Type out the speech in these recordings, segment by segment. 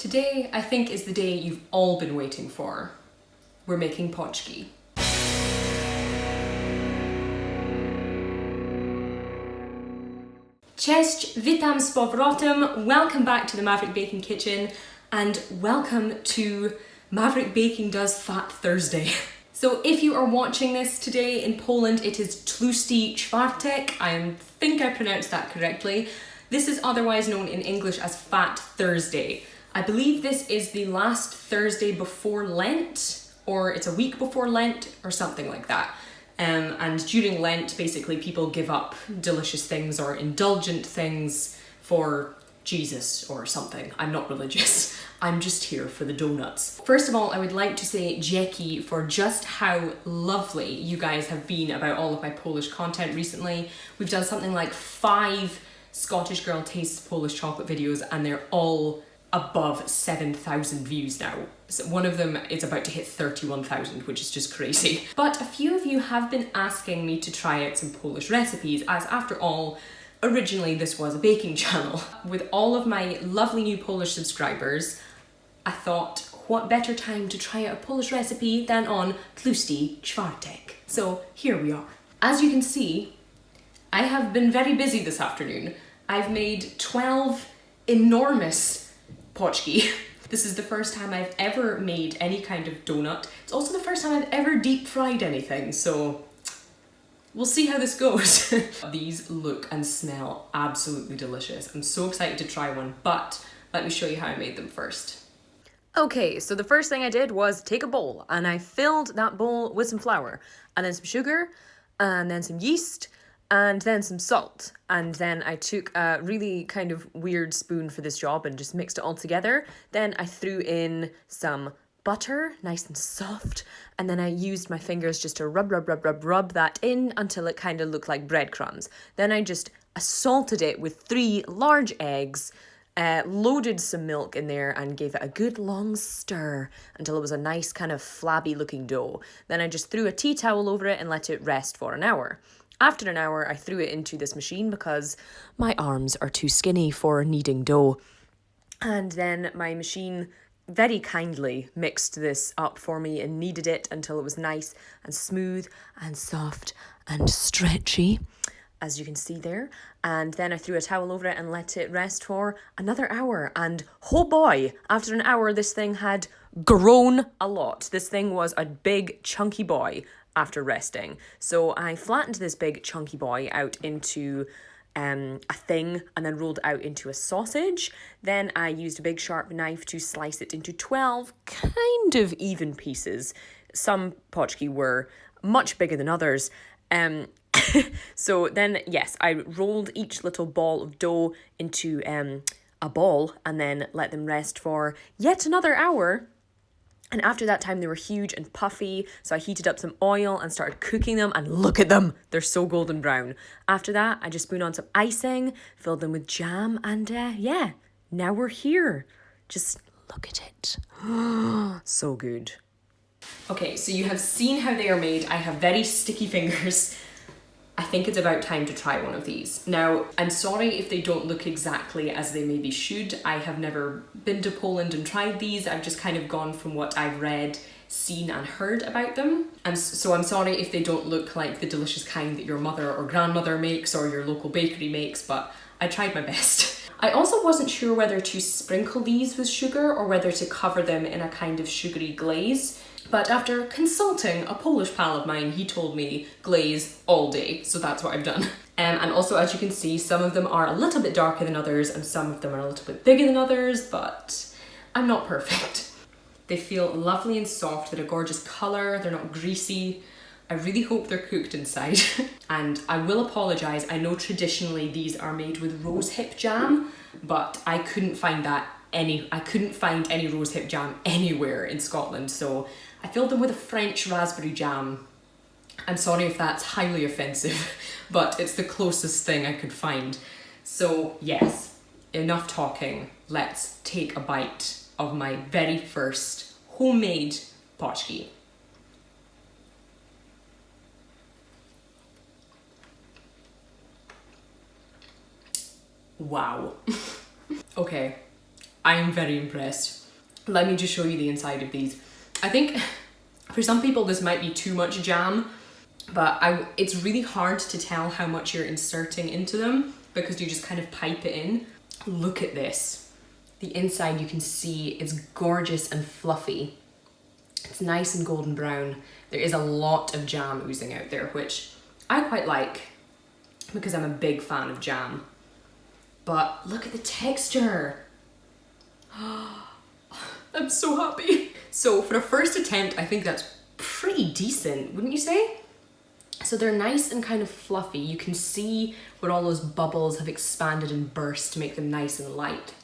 Today, I think, is the day you've all been waiting for. We're making pączki. Cześć, witam z powrotem. Welcome back to the Maverick Baking Kitchen and welcome to Maverick Baking Does Fat Thursday. So if you are watching this today in Poland, it is Tłusty Czwartek. I think I pronounced that correctly. This is otherwise known in English as Fat Thursday. I believe this is the last Thursday before Lent, or it's a week before Lent, or something like that. And during Lent, basically, people give up delicious things or indulgent things for Jesus or something. I'm not religious. I'm just here for the donuts. First of all, I would like to say dzięki for just how lovely you guys have been about all of my Polish content recently. We've done something like 5 Scottish Girl Tastes Polish Chocolate videos, and they're all above 7,000 views now. So one of them is about to hit 31,000, which is just crazy. But a few of you have been asking me to try out some Polish recipes, as after all, originally this was a baking channel. With all of my lovely new Polish subscribers, I thought, what better time to try out a Polish recipe than on Tłusty Czwartek. So here we are. As you can see, I have been very busy this afternoon. I've made 12 enormous pączki. This is the first time I've ever made any kind of donut. It's also the first time I've ever deep fried anything, so we'll see how this goes. These look and smell absolutely delicious. I'm so excited to try one, but let me show you how I made them first. Okay, so the first thing I did was take a bowl and I filled that bowl with some flour and then some sugar and then some yeast and then some salt. And then I took a really kind of weird spoon for this job and just mixed it all together. Then I threw in some butter, nice and soft. And then I used my fingers just to rub that in until it kind of looked like breadcrumbs. Then I just salted it with 3 large eggs, loaded some milk in there and gave it a good long stir until it was a nice kind of flabby looking dough. Then I just threw a tea towel over it and let it rest for an hour. After an hour, I threw it into this machine because my arms are too skinny for kneading dough. And then my machine very kindly mixed this up for me and kneaded it until it was nice and smooth and soft and stretchy, as you can see there. And then I threw a towel over it and let it rest for another hour. And oh boy, after an hour, this thing had grown a lot. This thing was a big chunky boy after resting. So I flattened this big chunky boy out into a thing and then rolled out into a sausage. Then I used a big sharp knife to slice it into 12 kind of even pieces. Some pączki were much bigger than others. So then, yes, I rolled each little ball of dough into a ball and then let them rest for yet another hour. And after that time, they were huge and puffy. So I heated up some oil and started cooking them. And look at them. They're so golden brown. After that, I just spooned on some icing, filled them with jam. And yeah, now we're here. Just look at it. So good. Okay, so you have seen how they are made. I have very sticky fingers. I think it's about time to try one of these. Now, I'm sorry if they don't look exactly as they maybe should. I have never been to Poland and tried these. I've just kind of gone from what I've read, seen and heard about them. So I'm sorry if they don't look like the delicious kind that your mother or grandmother makes or your local bakery makes, but I tried my best. I also wasn't sure whether to sprinkle these with sugar or whether to cover them in a kind of sugary glaze. But after consulting a Polish pal of mine, he told me glaze all day, so that's what I've done. And also, as you can see, some of them are a little bit darker than others and some of them are a little bit bigger than others, but I'm not perfect. They feel lovely and soft, they're a gorgeous colour, they're not greasy. I really hope they're cooked inside. And I will apologise, I know traditionally these are made with rosehip jam, but I couldn't find any rosehip jam anywhere in Scotland, so I filled them with a French raspberry jam. I'm sorry if that's highly offensive, but it's the closest thing I could find. So yes, enough talking. Let's take a bite of my very first homemade pączki. Wow. Okay, I am very impressed. Let me just show you the inside of these. I think for some people this might be too much jam, but it's really hard to tell how much you're inserting into them because you just kind of pipe it in. Look at this. The inside, you can see it's gorgeous and fluffy. It's nice and golden brown. There is a lot of jam oozing out there, which I quite like because I'm a big fan of jam. But look at the texture. I'm so happy. So for a first attempt, I think that's pretty decent, wouldn't you say? So they're nice and kind of fluffy. You can see where all those bubbles have expanded and burst to make them nice and light.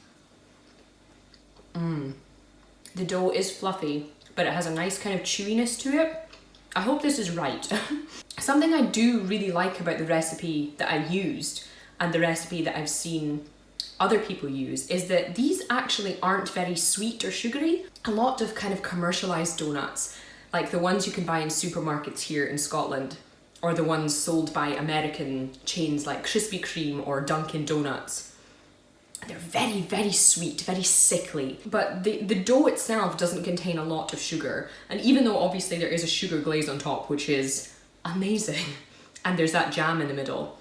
The dough is fluffy, but it has a nice kind of chewiness to it. I hope this is right. Something I do really like about the recipe that I used and the recipe that I've seen other people use is that these actually aren't very sweet or sugary. A lot of kind of commercialized donuts, like the ones you can buy in supermarkets here in Scotland, or the ones sold by American chains like Krispy Kreme or Dunkin' Donuts, they're very, very sweet, very sickly. But the dough itself doesn't contain a lot of sugar. And even though obviously there is a sugar glaze on top, which is amazing, and there's that jam in the middle,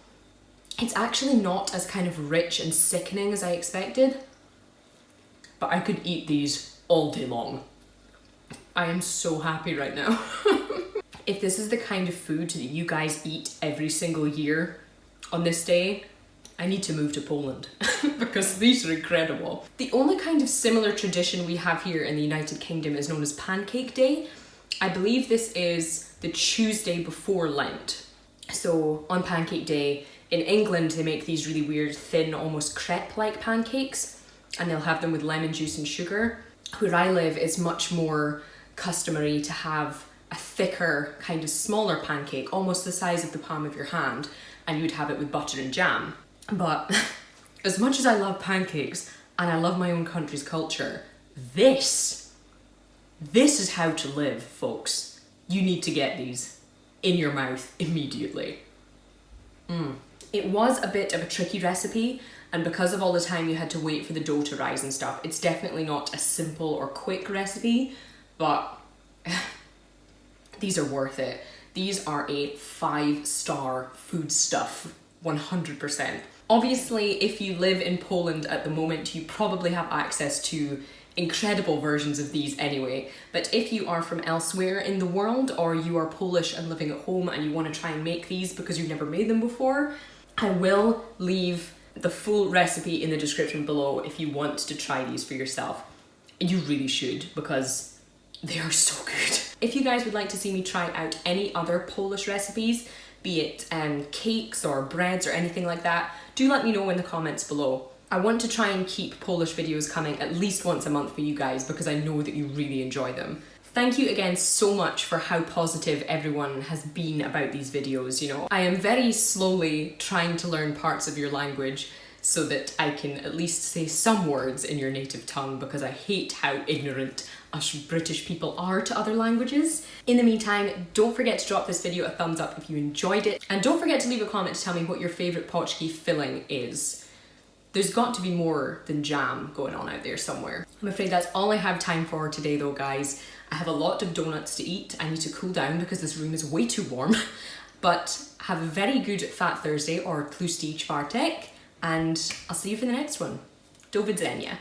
it's actually not as kind of rich and sickening as I expected. But I could eat these all day long. I am so happy right now. If this is the kind of food that you guys eat every single year on this day, I need to move to Poland because these are incredible. The only kind of similar tradition we have here in the United Kingdom is known as Pancake Day. I believe this is the Tuesday before Lent. So on Pancake Day, in England, they make these really weird, thin, almost crepe-like pancakes, and they'll have them with lemon juice and sugar. Where I live, it's much more customary to have a thicker, kind of smaller pancake, almost the size of the palm of your hand, and you'd have it with butter and jam. But as much as I love pancakes and I love my own country's culture, this is how to live, folks. You need to get these in your mouth immediately. It was a bit of a tricky recipe, and because of all the time you had to wait for the dough to rise and stuff, it's definitely not a simple or quick recipe, but these are worth it. These are a 5-star foodstuff, 100%. Obviously, if you live in Poland at the moment, you probably have access to incredible versions of these anyway. But if you are from elsewhere in the world, or you are Polish and living at home and you want to try and make these because you've never made them before, I will leave the full recipe in the description below if you want to try these for yourself. And you really should, because they are so good. If you guys would like to see me try out any other Polish recipes, be it cakes or breads or anything like that, do let me know in the comments below. I want to try and keep Polish videos coming at least once a month for you guys because I know that you really enjoy them. Thank you again so much for how positive everyone has been about these videos, you know. I am very slowly trying to learn parts of your language so that I can at least say some words in your native tongue because I hate how ignorant us British people are to other languages. In the meantime, don't forget to drop this video a thumbs up if you enjoyed it, and don't forget to leave a comment to tell me what your favourite Pączki filling is. There's got to be more than jam going on out there somewhere. I'm afraid that's all I have time for today though, guys. I have a lot of donuts to eat. I need to cool down because this room is way too warm. But have a very good Fat Thursday or Tłusty Czwartek, and I'll see you for the next one. Do widzenia.